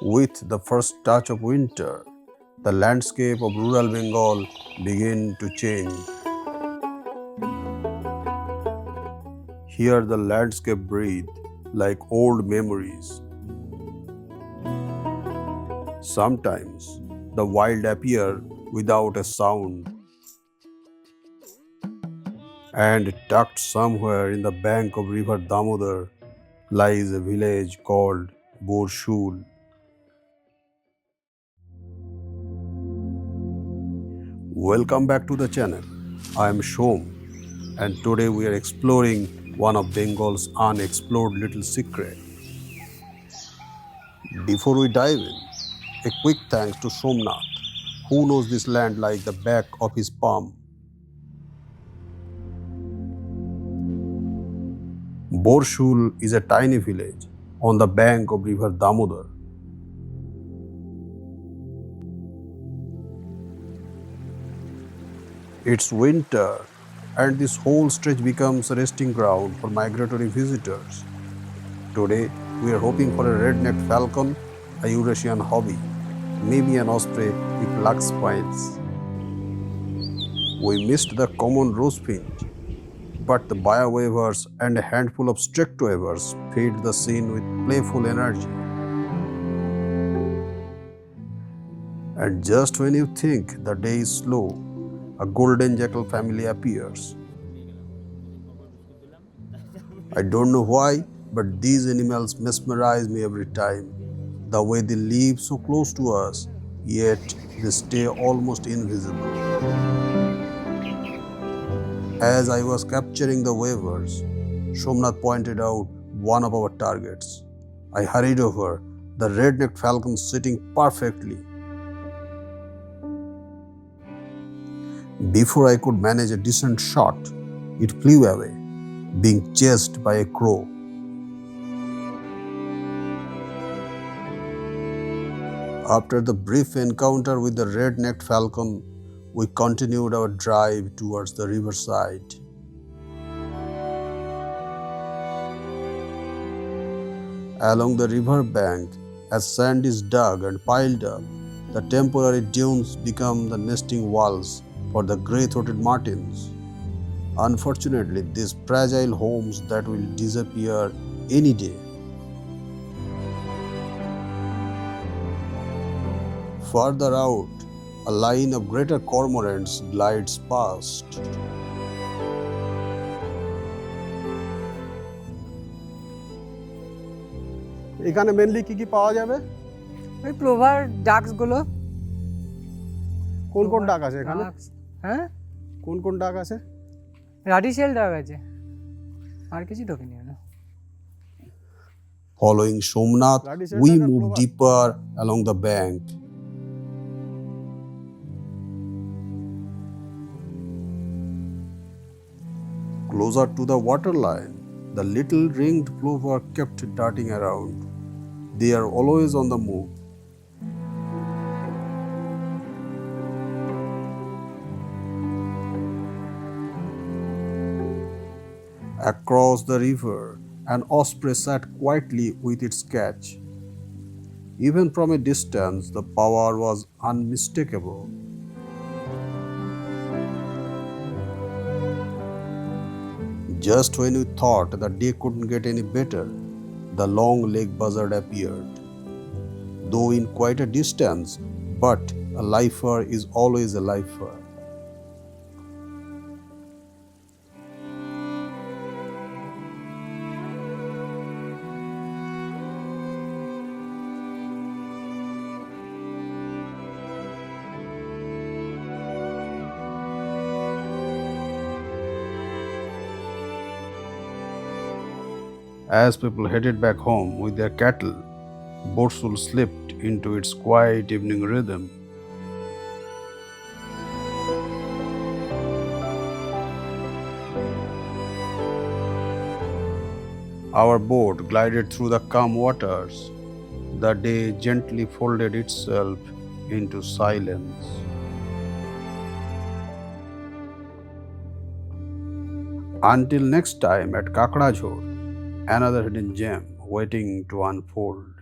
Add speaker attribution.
Speaker 1: With the first touch of winter, the landscape of rural Bengal began to change. Here the landscape breathed like old memories. Sometimes the wild appear without a sound, and tucked somewhere in the bank of river Damodar lies a village called Borsul. Welcome back to the channel. I am Shom, and today we are exploring one of Bengal's unexplored little secret. Before we dive in, a quick thanks to Somnath, who knows this land like the back of his palm. Borsul is a tiny village on the bank of river Damodar. It's winter, and this whole stretch becomes a resting ground for migratory visitors. Today, we are hoping for a red-necked falcon, a Eurasian hobby, maybe an osprey with luck spines. We missed the common rosefinch, but the bio-wavers and a handful of stricto-wavers filled the scene with playful energy. And just when you think the day is slow, a golden jackal family appears. I don't know why, but these animals mesmerize me every time. The way they live so close to us, yet they stay almost invisible. As I was capturing the wavers, Somnath pointed out one of our targets. I hurried over, the red-necked falcon sitting perfectly. Before I could manage a decent shot, it flew away, being chased by a crow. After the brief encounter with the red-necked falcon, we continued our drive towards the riverside. Along the river bank, as sand is dug and piled up, the temporary dunes become the nesting walls for the grey-throated martins. Unfortunately, these fragile homes that will disappear any day. Further out, a line of greater cormorants glides past. এখানে mainly কি পাওয়া যাবে?
Speaker 2: ওই plover ducks গুলো।
Speaker 1: কোন কোন ডাক আছে এখানে?
Speaker 2: হ্যাঁ,
Speaker 1: কোন কোন ডাক আছে?
Speaker 2: রাডিশেল ডাক আছে, আর কিছু ঢোকেনি না।
Speaker 1: Following Somnath, we move deeper along the bank. Closer to the waterline, the little ringed plover kept darting around. They are always on the move. Across the river, an osprey sat quietly with its catch. Even from a distance, the power was unmistakable. Just when we thought the day couldn't get any better, the long-legged buzzard appeared. Though in quite a distance, but a lifer is always a lifer. As people headed back home with their cattle, Borsul slipped into its quiet evening rhythm. Our boat glided through the calm waters. The day gently folded itself into silence. Until next time at Kakrajhor, another hidden gem waiting to unfold.